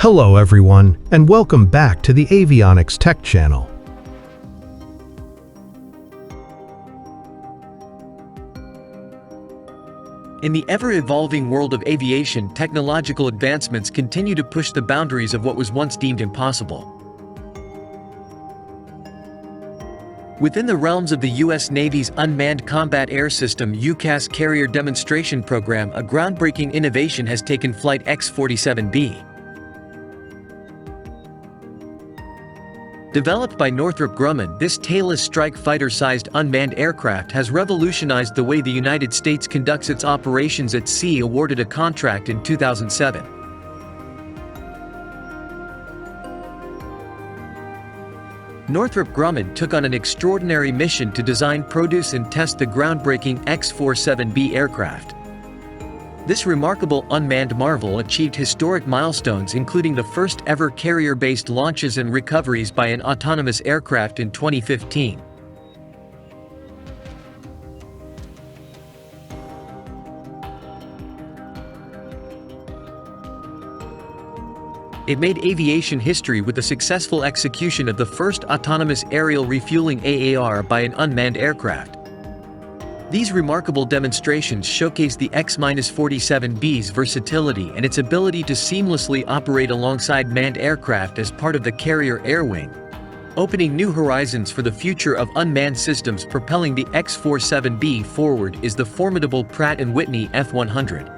Hello everyone, and welcome back to the Avionics Tech Channel. In the ever-evolving world of aviation, technological advancements continue to push the boundaries of what was once deemed impossible. Within the realms of the U.S. Navy's Unmanned Combat Air System UCAS carrier demonstration program, a groundbreaking innovation has taken flight. X-47B. Developed by Northrop Grumman, this Talus strike fighter-sized unmanned aircraft has revolutionized the way the United States conducts its operations at sea. Awarded a contract in 2007. Northrop Grumman took on an extraordinary mission to design, produce and test the groundbreaking X-47B aircraft. This remarkable unmanned marvel achieved historic milestones, including the first ever carrier-based launches and recoveries by an autonomous aircraft in 2015. It made aviation history with the successful execution of the first autonomous aerial refueling AAR by an unmanned aircraft. These remarkable demonstrations showcase the X-47B's versatility and its ability to seamlessly operate alongside manned aircraft as part of the carrier air wing, opening new horizons for the future of unmanned systems. Propelling the X-47B forward is the formidable Pratt & Whitney F-100.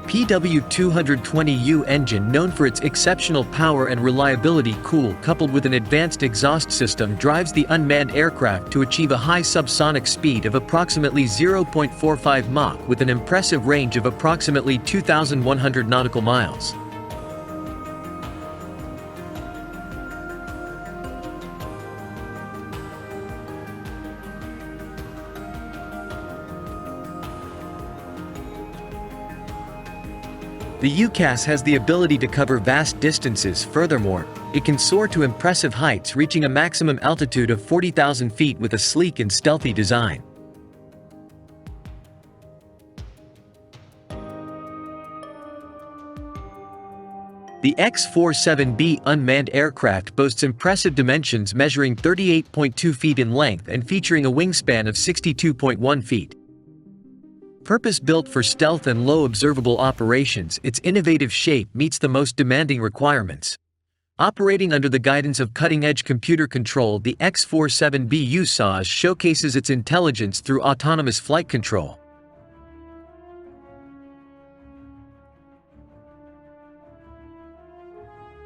PW220U engine, known for its exceptional power and reliability, coupled with an advanced exhaust system, drives the unmanned aircraft to achieve a high subsonic speed of approximately 0.45 Mach with an impressive range of approximately 2,100 nautical miles. The UCAS has the ability to cover vast distances. Furthermore, it can soar to impressive heights, reaching a maximum altitude of 40,000 feet with a sleek and stealthy design. The X-47B unmanned aircraft boasts impressive dimensions, measuring 38.2 feet in length and featuring a wingspan of 62.1 feet. Purpose-built for stealth and low observable operations, its innovative shape meets the most demanding requirements. Operating under the guidance of cutting-edge computer control, the X-47B UCAS showcases its intelligence through autonomous flight control.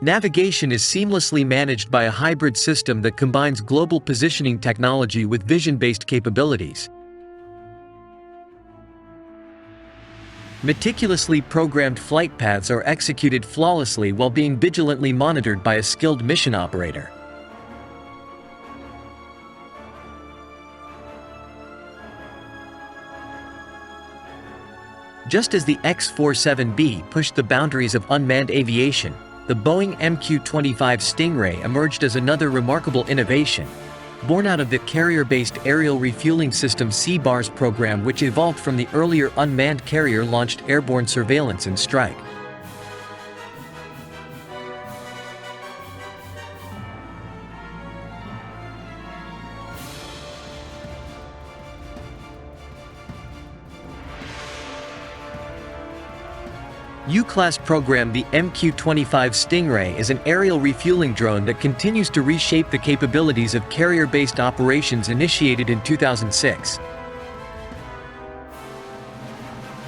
Navigation is seamlessly managed by a hybrid system that combines global positioning technology with vision-based capabilities. Meticulously programmed flight paths are executed flawlessly while being vigilantly monitored by a skilled mission operator. Just as the X-47B pushed the boundaries of unmanned aviation, the Boeing MQ-25 Stingray emerged as another remarkable innovation, born out of the carrier-based aerial refueling system CBARS program, which evolved from the earlier unmanned carrier-launched airborne surveillance and strike. U-Class program. The MQ-25 Stingray is an aerial refueling drone that continues to reshape the capabilities of carrier-based operations. Initiated in 2006.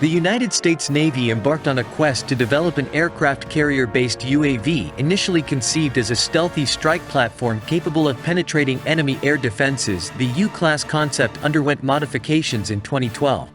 The United States Navy embarked on a quest to develop an aircraft carrier-based UAV, initially conceived as a stealthy strike platform capable of penetrating enemy air defenses. The U-Class concept underwent modifications in 2012.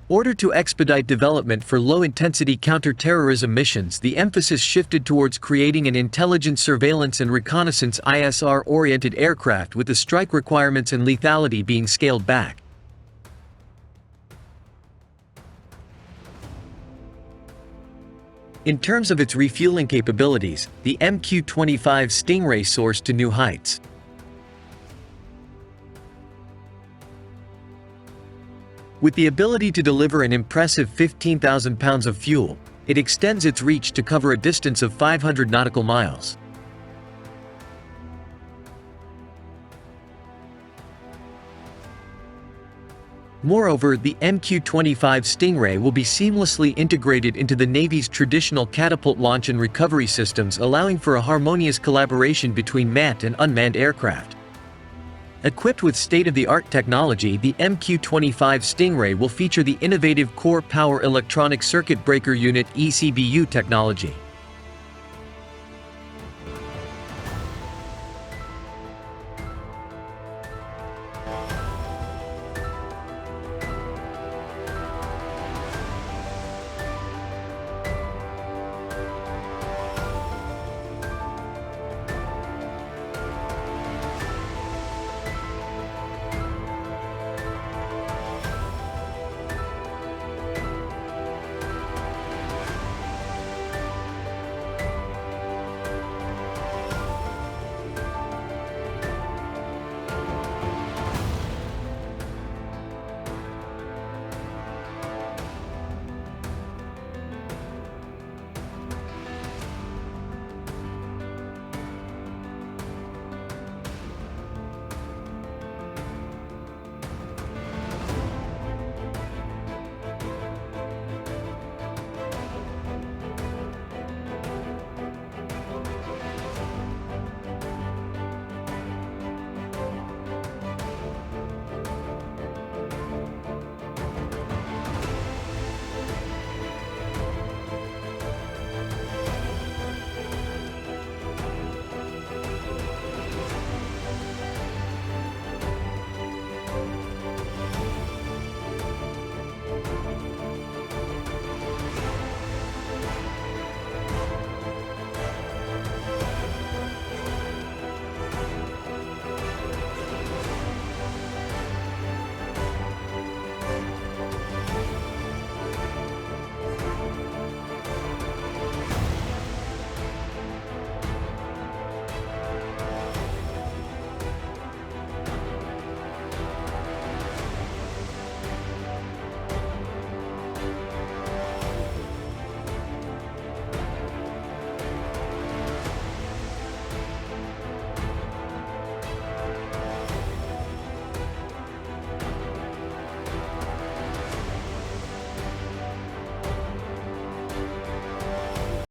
Ordered to expedite development for low-intensity counter-terrorism missions, the emphasis shifted towards creating an intelligence, surveillance and reconnaissance ISR-oriented aircraft, with the strike requirements and lethality being scaled back. In terms of its refueling capabilities, the MQ-25 Stingray soars to new heights. With the ability to deliver an impressive 15,000 pounds of fuel, it extends its reach to cover a distance of 500 nautical miles. Moreover, the MQ-25 Stingray will be seamlessly integrated into the Navy's traditional catapult launch and recovery systems, allowing for a harmonious collaboration between manned and unmanned aircraft. Equipped with state-of-the-art technology, the MQ-25 Stingray will feature the innovative Core Power Electronic Circuit Breaker Unit (ECBU) technology.